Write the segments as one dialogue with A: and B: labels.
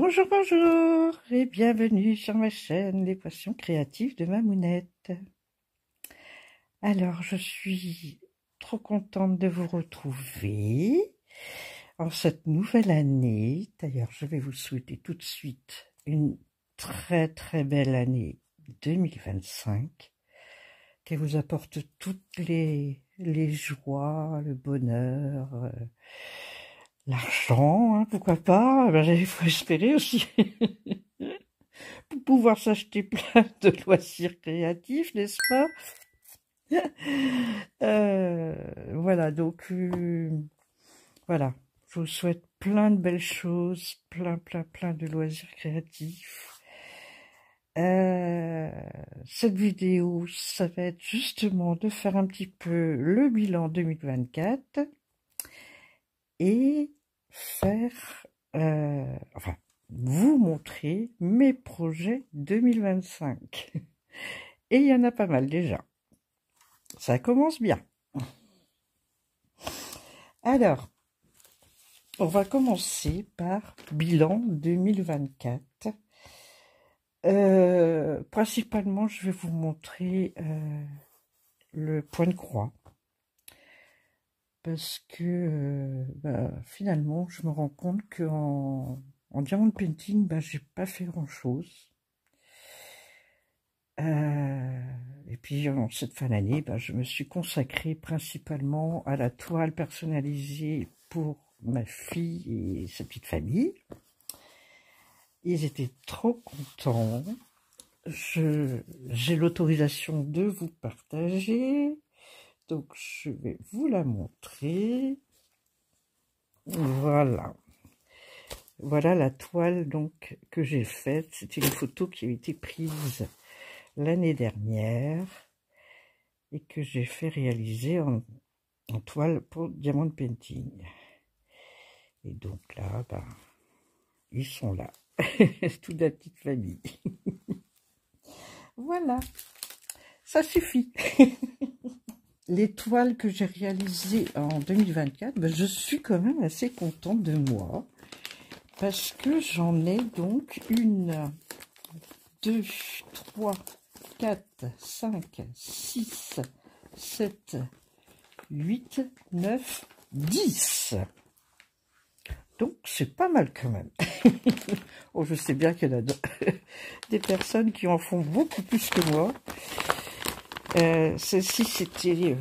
A: Bonjour, bonjour et bienvenue sur ma chaîne Les Passions Créatives de Mamounette. Alors, je suis trop contente de vous retrouver en cette nouvelle année. D'ailleurs, je vais vous souhaiter tout de suite une très très belle année 2025 qui vous apporte toutes les joies, le bonheur, l'argent, hein, pourquoi pas. Il faut espérer aussi. Pour pouvoir s'acheter plein de loisirs créatifs, n'est-ce pas? Voilà, donc voilà, je vous souhaite plein de belles choses, plein de loisirs créatifs. Cette vidéo, ça va être justement de faire un petit peu le bilan 2024 et faire, enfin, vous montrer mes projets 2025. Et il y en a pas mal déjà. Ça commence bien. Alors, on va commencer par bilan 2024. Principalement, je vais vous montrer le point de croix. Parce que finalement, je me rends compte qu'en diamond painting, j'ai pas fait grand-chose. Et puis, en cette fin d'année, je me suis consacrée principalement à la toile personnalisée pour ma fille et sa petite famille. Ils étaient trop contents. J'ai l'autorisation de vous partager. Donc, je vais vous la montrer. Voilà. Voilà la toile donc que j'ai faite. C'était une photo qui a été prise l'année dernière et que j'ai fait réaliser en toile pour diamond painting. Et donc là, ils sont là. Toute la petite famille. Voilà, ça suffit. Les toiles que j'ai réalisées en 2024, je suis quand même assez contente de moi. Parce que j'en ai donc 1, 2, 3, 4, 5, 6, 7, 8, 9, 10. Donc, c'est pas mal quand même. Oh, je sais bien qu'il y en a des personnes qui en font beaucoup plus que moi. Celle-ci, c'était...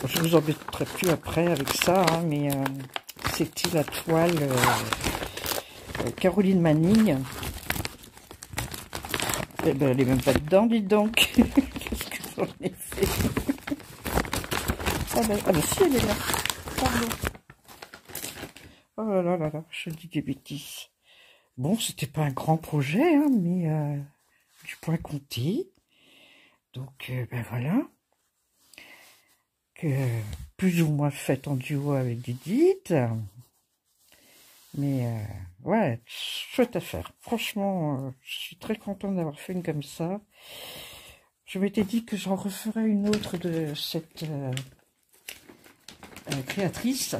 A: je vous embêterai plus après avec ça, hein, mais c'était la toile Caroline Manning. Eh ben, elle est même pas dedans, dis donc. Qu'est-ce que j'en ai fait? Ah ben si, elle est là. Pardon. Oh là là, je dis des bêtises. Bon, c'était pas un grand projet, hein, mais du point compté. Donc, voilà. Que plus ou moins fait en duo avec Didit. Mais, ouais, chouette à faire. Franchement, je suis très contente d'avoir fait une comme ça. Je m'étais dit que j'en referais une autre de cette créatrice.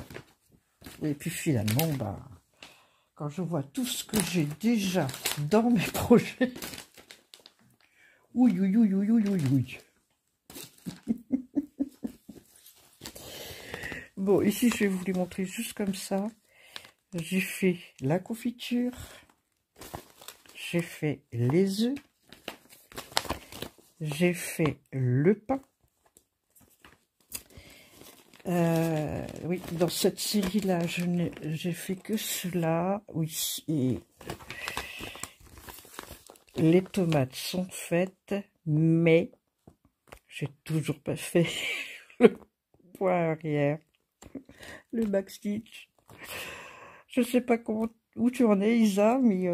A: Et puis finalement, quand je vois tout ce que j'ai déjà dans mes projets, ouïe, ouïe, ouïe, ouïe, ouïe, ouïe. Bon, ici, je vais vous les montrer juste comme ça. J'ai fait la confiture. J'ai fait les œufs. J'ai fait le pain. Oui, dans cette série-là, j'ai fait que cela. Oui, et les tomates sont faites, mais j'ai toujours pas fait le point arrière, le backstitch. Je sais pas où tu en es, Isa, mais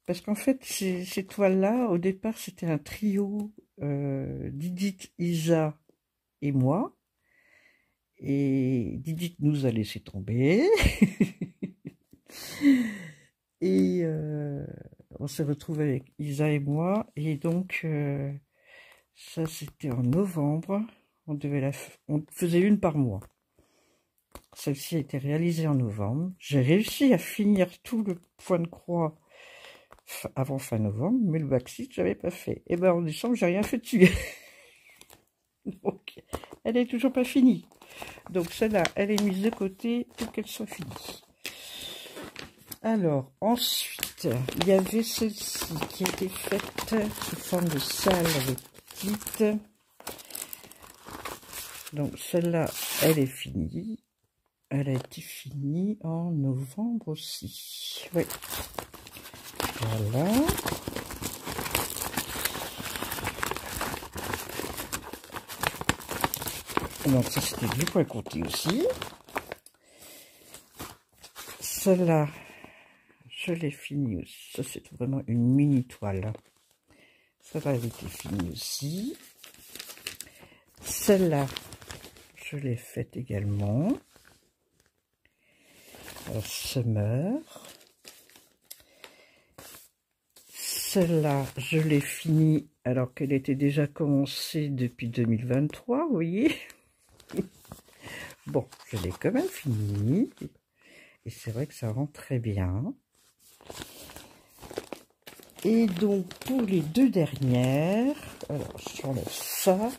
A: parce qu'en fait, ces toiles-là, au départ, c'était un trio Didit, Isa et moi. Et Didit nous a laissé tomber. Et on s'est retrouvés avec Isa et moi. Et donc, ça, c'était en novembre. On faisait une par mois. Celle-ci a été réalisée en novembre. J'ai réussi à finir tout le point de croix avant fin novembre, mais le backstitch, je n'avais pas fait. Et ben en décembre, j'ai rien fait dessus. Donc, elle est toujours pas finie. Donc celle-là, elle est mise de côté pour qu'elle soit finie. Alors, ensuite, il y avait celle-ci qui a été faite sous forme de salle avec petite. Donc celle-là, elle est finie. Elle a été finie en novembre aussi. Oui. Voilà. Donc ça, c'était du point compté aussi. Celle-là, je l'ai finie aussi. Ça, c'est vraiment une mini toile. Celle-là, elle était finie aussi. Celle-là, je l'ai faite également. Summer. Celle-là, je l'ai finie alors qu'elle était déjà commencée depuis 2023, vous voyez. Bon, je l'ai quand même finie. Et c'est vrai que ça rend très bien. Et donc, pour les deux dernières, alors j'enlève ça.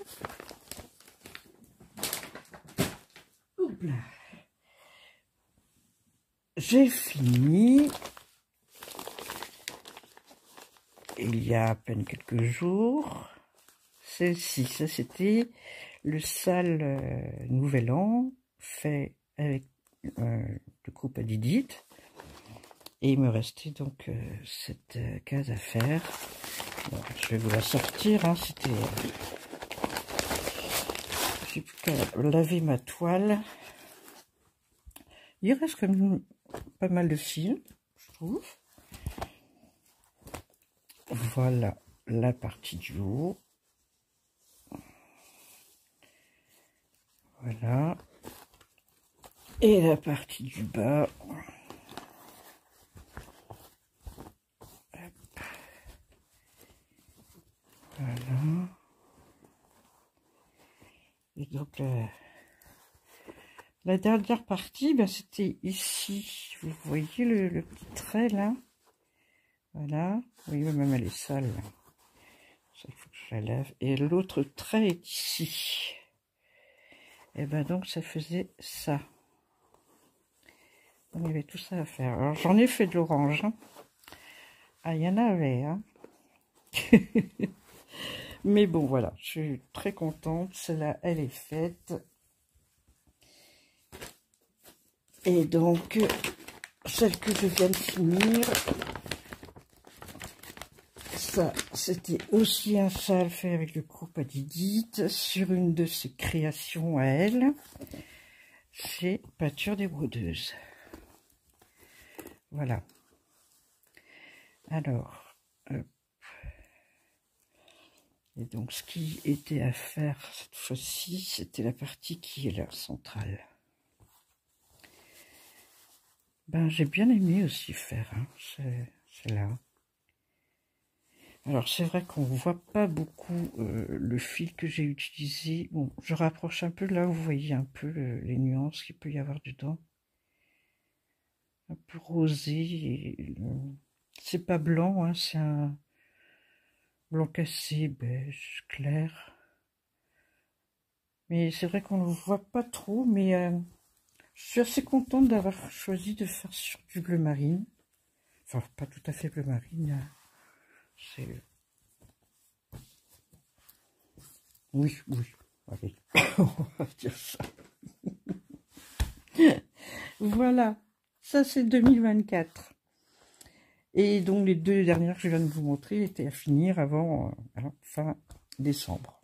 A: Oups là. J'ai fini. Il y a à peine quelques jours. Celle-ci, ça c'était le sale Nouvel An fait avec le groupe Adidit. Et il me restait donc cette case à faire. Bon, je vais vous la sortir. Hein, c'était. J'ai plus qu'à laver ma toile. Il reste quand même pas mal de fils, je trouve. Voilà la partie du haut. Voilà. Et la partie du bas. Hop. Voilà. Et donc la dernière partie, ben, c'était ici. Vous voyez le petit trait là. Voilà. Vous voyez, même elle est sale. Ça, il faut que je la lave. Et l'autre trait est ici. Et ben donc ça faisait ça. Donc, il y avait tout ça à faire. Alors j'en ai fait de l'orange. Hein. Ah, il y en avait. Hein. Mais bon, voilà. Je suis très contente. Celle-là, elle est faite. Et donc, celle que je viens de finir, ça, c'était aussi un sale fait avec le groupe Adidit sur une de ses créations à elle, chez Peinture des Brodeuses. Voilà. Alors, et donc ce qui était à faire cette fois-ci, c'était la partie qui est là, centrale. Ben, j'ai bien aimé aussi faire, hein, c'est là. Alors, c'est vrai qu'on voit pas beaucoup le fil que j'ai utilisé. Bon, je rapproche un peu là, vous voyez un peu les nuances qu'il peut y avoir dedans. Un peu rosé. C'est pas blanc, hein, c'est un blanc cassé, beige, clair. Mais c'est vrai qu'on ne le voit pas trop, mais je suis assez contente d'avoir choisi de faire sur du bleu marine. Enfin, pas tout à fait bleu marine. C'est... Oui, oui. Allez, on va dire ça. Voilà. Ça, c'est 2024. Et donc, les deux dernières que je viens de vous montrer étaient à finir avant fin décembre.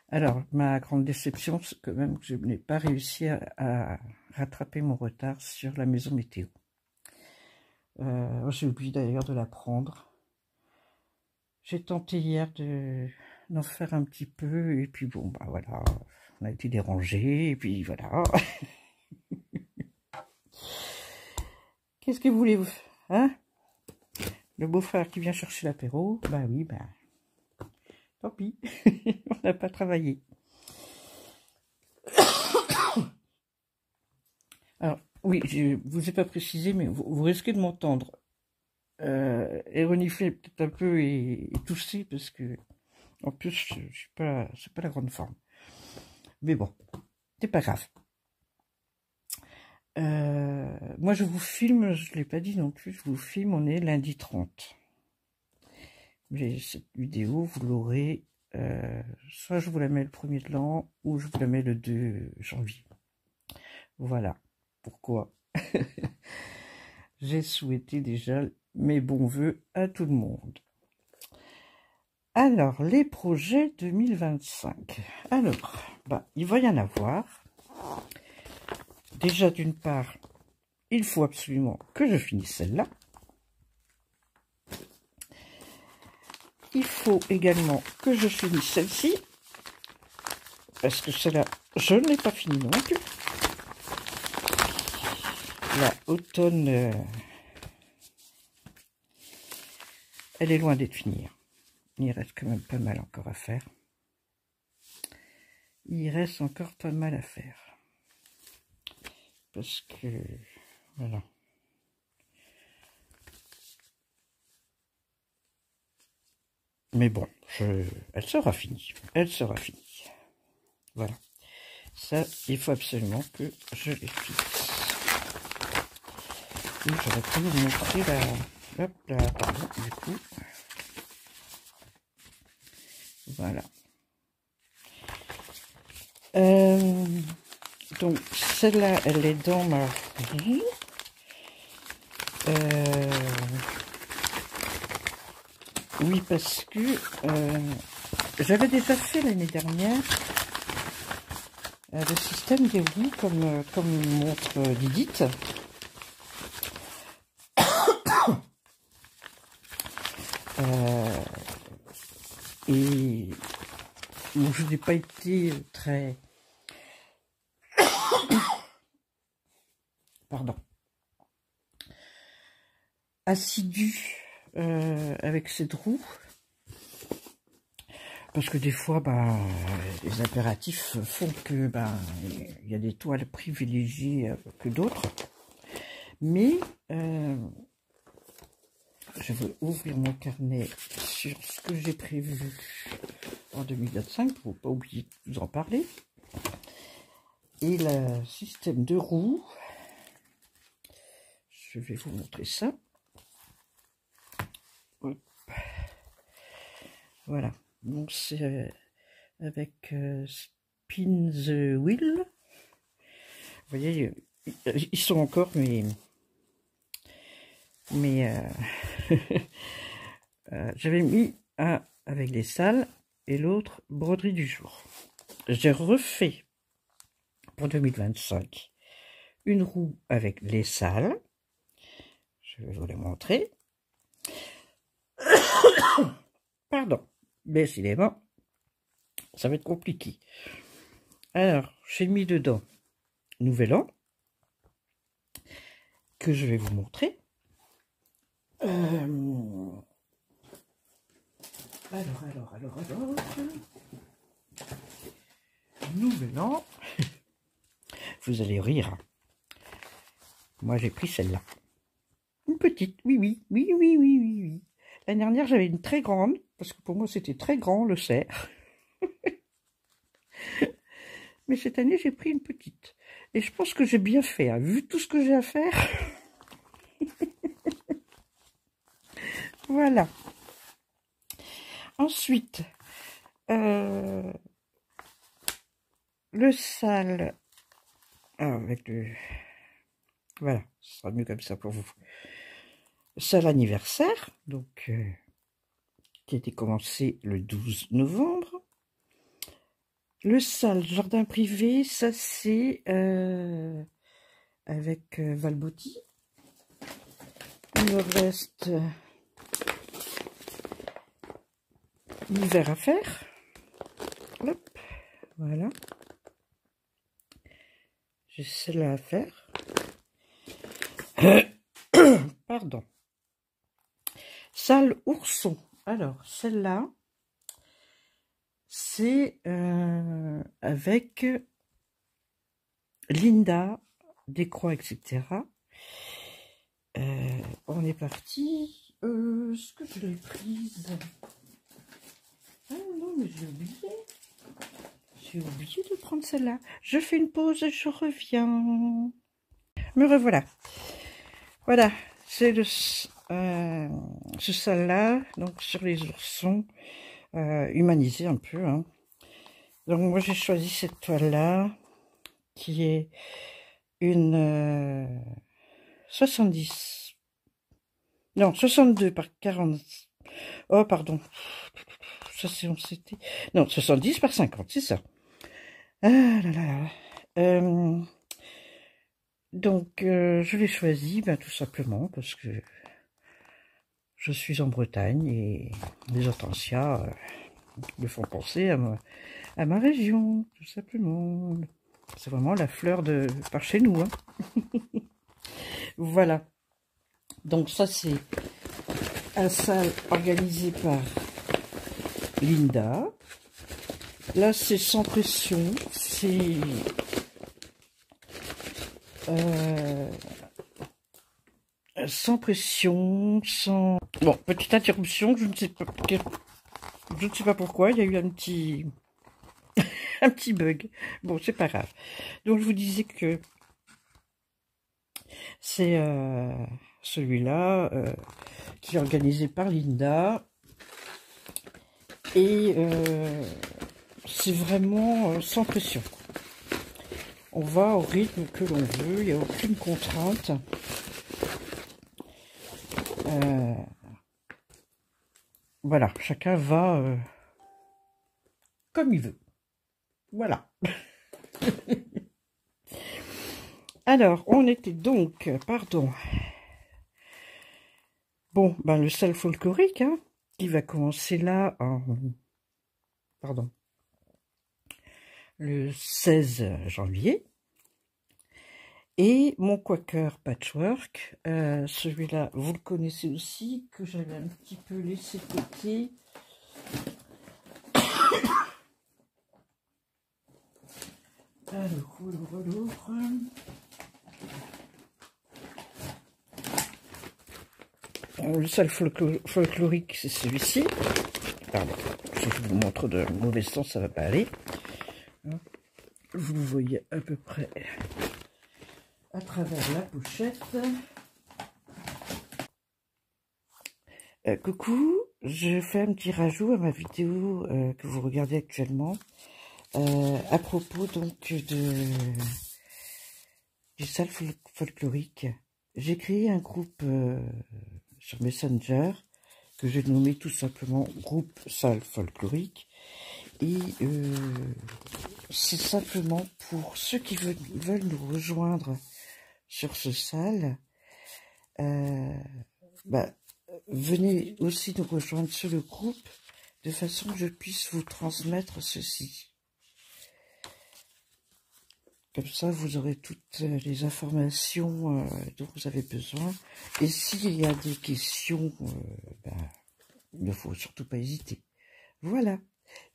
A: Alors, ma grande déception, c'est quand même que je n'ai pas réussi à rattraper mon retard sur la maison météo. J'ai oublié d'ailleurs de la prendre. J'ai tenté hier d'en faire un petit peu, et puis bon, bah voilà, on a été dérangés, et puis voilà. Qu'est-ce que voulez-vous, hein? Le beau-frère qui vient chercher l'apéro, bah oui, bah, tant pis, on n'a pas travaillé. Alors, oui, je vous ai pas précisé, mais vous risquez de m'entendre renifler peut-être un peu et tousser parce que, en plus, je suis pas, c'est pas la grande forme. Mais bon, c'est pas grave. Moi, je vous filme, je l'ai pas dit non plus, je vous filme, on est lundi 30. Mais cette vidéo, vous l'aurez, soit je vous la mets le 1er de l'an, ou je vous la mets le 2 janvier. Voilà pourquoi j'ai souhaité déjà mes bons voeux à tout le monde. Alors, les projets 2025. Alors, il va y en avoir. Déjà, d'une part, il faut absolument que je finisse celle-là. Il faut également que je finisse celle-ci. Parce que celle-là, je ne l'ai pas finie non plus. La automne, elle est loin d'être finie. Il reste quand même pas mal encore à faire. Il reste encore pas mal à faire. Parce que, voilà. Mais bon, elle sera finie. Elle sera finie. Voilà. Ça, il faut absolument que je les fixe. Et j'aurais pu vous montrer la... Hop là, pardon, du coup. Voilà. Donc, celle-là, elle est dans ma vie. Oui, parce que j'avais déjà fait l'année dernière le système des roues, comme montre Didit. Et bon, je n'ai pas été très... Pardon. Assidu avec cette roue. Parce que des fois, les impératifs font que il y a des toiles privilégiées que d'autres. Mais je veux ouvrir mon carnet sur ce que j'ai prévu en 2025 pour ne pas oublier de vous en parler. Et le système de roues, je vais vous montrer ça. Hop. Voilà. Donc c'est avec Spin the Wheel. Vous voyez, ils sont encore mais j'avais mis un avec les salles et l'autre broderie du jour. J'ai refait pour 2025 une roue avec les salles. Je vais vous les montrer. Pardon, décidément, ça va être compliqué. Alors, j'ai mis dedans Nouvel An, que je vais vous montrer. Alors. Nouvel An. Vous allez rire. Moi, j'ai pris celle-là. Une petite, oui. L'année dernière, j'avais une très grande, parce que pour moi, c'était très grand, le cerf. Mais cette année, j'ai pris une petite. Et je pense que j'ai bien fait, hein, vu tout ce que j'ai à faire. Voilà. Ensuite, le sale, avec le... Voilà, ce sera mieux comme ça pour vous. Sale anniversaire, donc, qui a été commencé le 12 novembre. Le sale jardin privé, ça c'est avec Valbotti. Il me reste l'hiver à faire. Hop, voilà. J'ai celle-là à faire. Pardon. Salle ourson. Alors, celle-là, c'est avec Linda des croix, etc. On est parti. Est-ce que je l'ai prise? Ah non, mais j'ai oublié. J'ai oublié de prendre celle-là. Je fais une pause et je reviens. Me revoilà. Voilà, c'est ce salle-là, donc sur les oursons, humanisé un peu. Hein. Donc moi j'ai choisi cette toile-là, qui est une 70. Non, 62 par 40. Oh, pardon. Ça, c'est, on s'était... Non, 70 par 50, c'est ça. Ah là là là. Donc, je l'ai choisi, ben, tout simplement, parce que je suis en Bretagne et les hortensias me font penser à ma région, tout simplement. C'est vraiment la fleur de par chez nous. Hein. Voilà. Donc ça, c'est un salle organisé par Linda. Là, c'est sans pression. C'est sans pression, sans... Bon, petite interruption, je ne sais pas pourquoi, il y a eu un petit un petit bug. Bon, c'est pas grave. Donc, je vous disais que c'est celui-là qui est organisé par Linda. Et c'est vraiment sans pression. On va au rythme que l'on veut, il n'y a aucune contrainte. Voilà, chacun va comme il veut. Voilà. Alors, on était donc, pardon. Bon, ben le sel folklorique, hein, qui va commencer là en... Pardon. Le 16 janvier. Et mon Quaker Patchwork, celui-là, vous le connaissez aussi, que j'avais un petit peu laissé de côté. Alors, on l'ouvre. Le sel folklorique, c'est celui-ci. Pardon, si je vous montre de mauvais sens, ça va pas aller. Vous le voyez à peu près à travers la pochette. Coucou, je fais un petit rajout à ma vidéo que vous regardez actuellement à propos donc du sel folklorique. J'ai créé un groupe sur Messenger que j'ai nommé tout simplement groupe sal folklorique, et c'est simplement pour ceux qui veulent nous rejoindre sur ce sal. Venez aussi nous rejoindre sur le groupe de façon que je puisse vous transmettre ceci. Comme ça, vous aurez toutes les informations dont vous avez besoin. Et s'il y a des questions, il ne faut surtout pas hésiter. Voilà,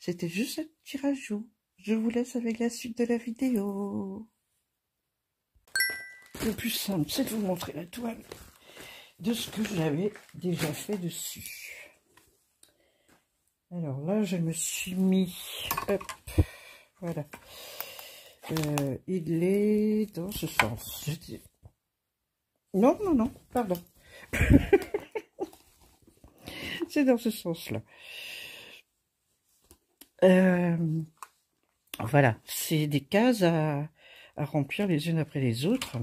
A: c'était juste un petit rajout. Je vous laisse avec la suite de la vidéo. Le plus simple, c'est de vous montrer la toile de ce que j'avais déjà fait dessus. Alors là, je me suis mis, hop, voilà, il est dans ce sens. Non, non, non, pardon. C'est dans ce sens-là. Voilà, c'est des cases à remplir les unes après les autres.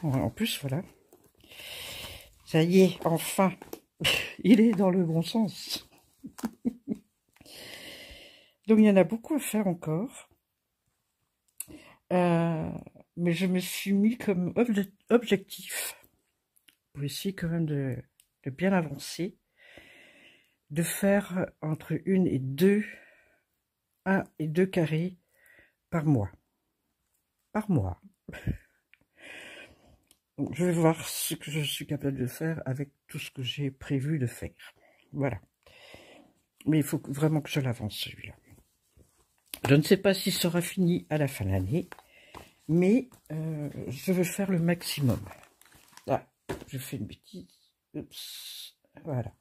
A: En plus, voilà. Ça y est, enfin, il est dans le bon sens. Donc, il y en a beaucoup à faire encore. Mais je me suis mis comme objectif, pour essayer quand même de bien avancer, de faire entre 1 et 2 carrés par mois. Par mois. Donc, je vais voir ce que je suis capable de faire avec tout ce que j'ai prévu de faire. Voilà. Mais il faut vraiment que je l'avance, celui-là. Je ne sais pas s'il sera fini à la fin de l'année. mais je veux faire le maximum. Là, je fais une bêtise. Oups, voilà.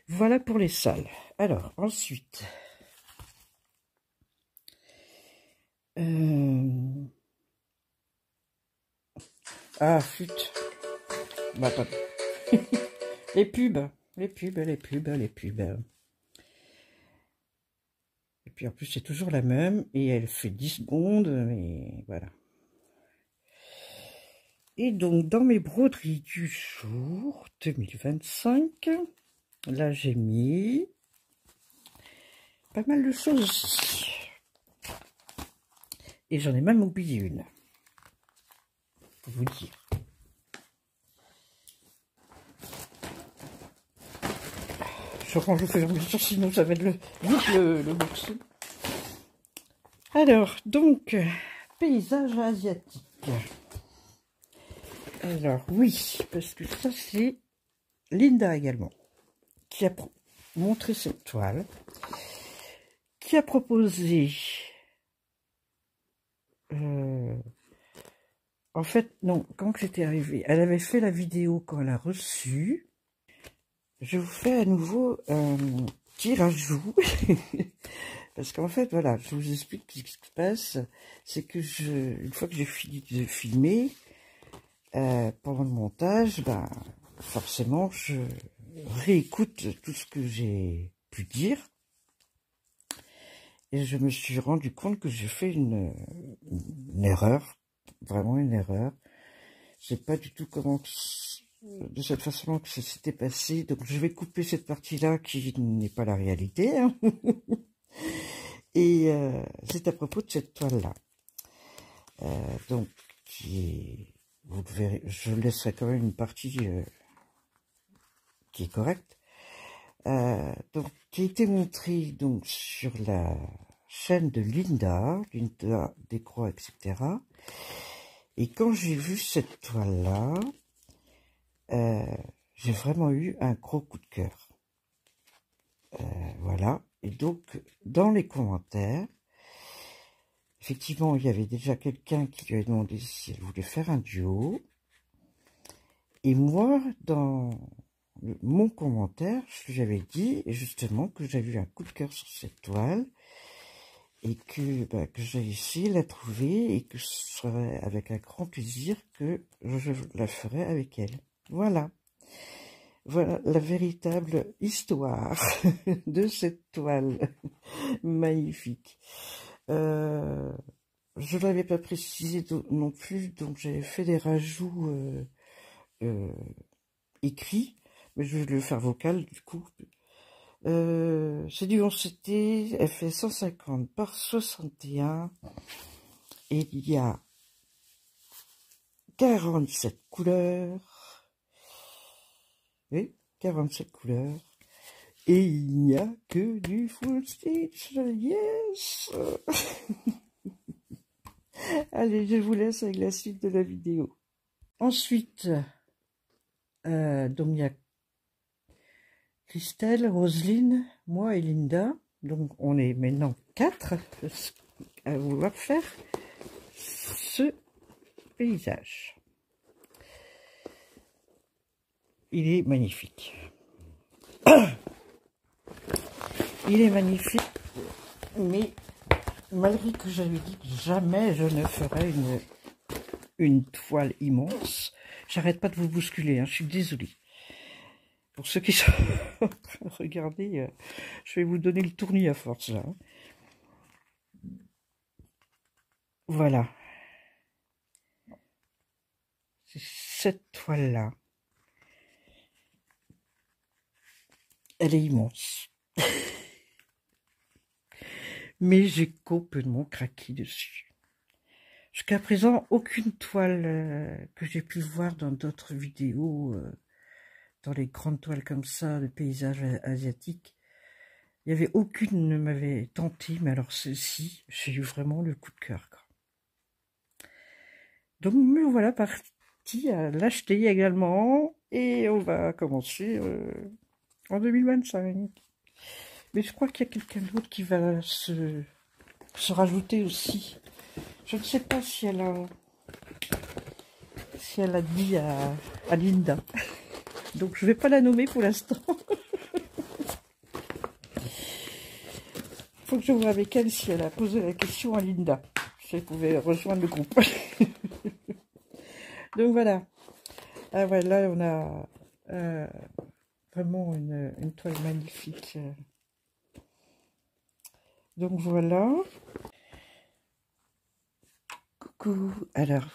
A: Voilà pour les salles. Alors, ensuite... Ah, flûte. Bah, pas... les pubs. Les pubs. Et puis en plus, c'est toujours la même. Et elle fait 10 secondes. Et voilà. Et donc, dans mes broderies du jour 2025, là, j'ai mis pas mal de choses aussi. Et j'en ai même oublié une. Pour vous dire. Je range au fur et à mesure, sinon ça va être vite le boxon. Alors, donc, paysage asiatique. Alors, oui, parce que ça, c'est Linda également, qui a montré cette toile, qui a proposé... en fait, non, quand c'était arrivé, elle avait fait la vidéo quand elle a reçu. Je vous fais à nouveau un petit rajout. Parce qu'en fait, voilà, je vous explique ce qui se passe. C'est que une fois que j'ai fini de filmer, pendant le montage, ben, forcément, je réécoute tout ce que j'ai pu dire. Et je me suis rendu compte que j'ai fait une erreur. Vraiment une erreur. Je sais pas du tout comment... de cette façon que ça s'était passé. Donc je vais couper cette partie-là qui n'est pas la réalité. Hein. Et c'est à propos de cette toile-là. Donc, vous le verrez, je laisserai quand même une partie qui est correcte. Donc, qui a été montrée donc, sur la chaîne de Linda Décroix, etc. Et quand j'ai vu cette toile-là, j'ai vraiment eu un gros coup de cœur. Voilà. Et donc, dans les commentaires, effectivement, il y avait déjà quelqu'un qui lui avait demandé si elle voulait faire un duo. Et moi, dans mon commentaire, je lui avais dit justement que j'avais eu un coup de cœur sur cette toile et que j'ai essayé de la trouver et que ce serait avec un grand plaisir que je la ferai avec elle. Voilà. Voilà la véritable histoire de cette toile magnifique. Je ne l'avais pas précisé non plus, donc j'avais fait des rajouts écrits, mais je vais le faire vocal du coup. C'est du 11CT, elle fait 150 par 61, et il y a 47 couleurs. Oui, 47 couleurs. Et il n'y a que du full stitch, yes. Allez, je vous laisse avec la suite de la vidéo. Ensuite, donc il y a Christelle, Roselyne, moi et Linda. Donc on est maintenant 4 à vouloir faire ce paysage. Il est magnifique. Il est magnifique, mais malgré que j'avais dit que jamais je ne ferais une toile immense, j'arrête pas de vous bousculer, hein, je suis désolée. Pour ceux qui sont en train de regarder, je vais vous donner le tournis à force là. Voilà. C'est cette toile-là. Elle est immense. Mais j'ai complètement craqué dessus. Jusqu'à présent, aucune toile que j'ai pu voir dans d'autres vidéos, dans les grandes toiles comme ça, de paysages asiatiques, il n'y avait aucune ne m'avait tenté, mais alors celle-ci, j'ai eu vraiment le coup de cœur. Donc me voilà partie à l'acheter également, et on va commencer en 2025. Mais je crois qu'il y a quelqu'un d'autre qui va se rajouter aussi Je ne sais pas si elle a dit à Linda. Donc je ne vais pas la nommer pour l'instant. Il faut que je vois avec elle si elle a posé la question à Linda. Si elle pouvait rejoindre le groupe. Donc voilà. Ah ouais, là on a vraiment une toile magnifique. Donc voilà. Coucou. Alors,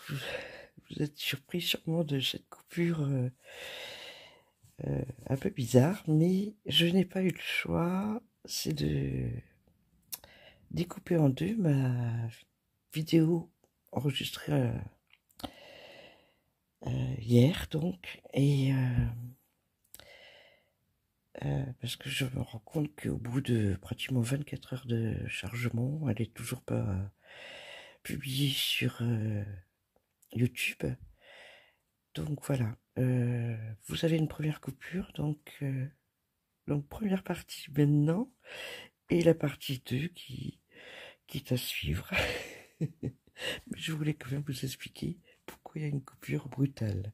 A: vous êtes surpris sûrement de cette coupure un peu bizarre, mais je n'ai pas eu le choix. C'est de découper en deux ma vidéo enregistrée hier, donc, et parce que je me rends compte qu'au bout de pratiquement 24 heures de chargement, elle est toujours pas publiée sur YouTube. Donc voilà, vous avez une première coupure, donc première partie maintenant, et la partie 2 qui est à suivre. Mais je voulais quand même vous expliquer pourquoi il y a une coupure brutale.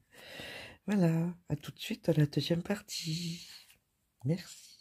A: Voilà, à tout de suite dans la deuxième partie. Merci.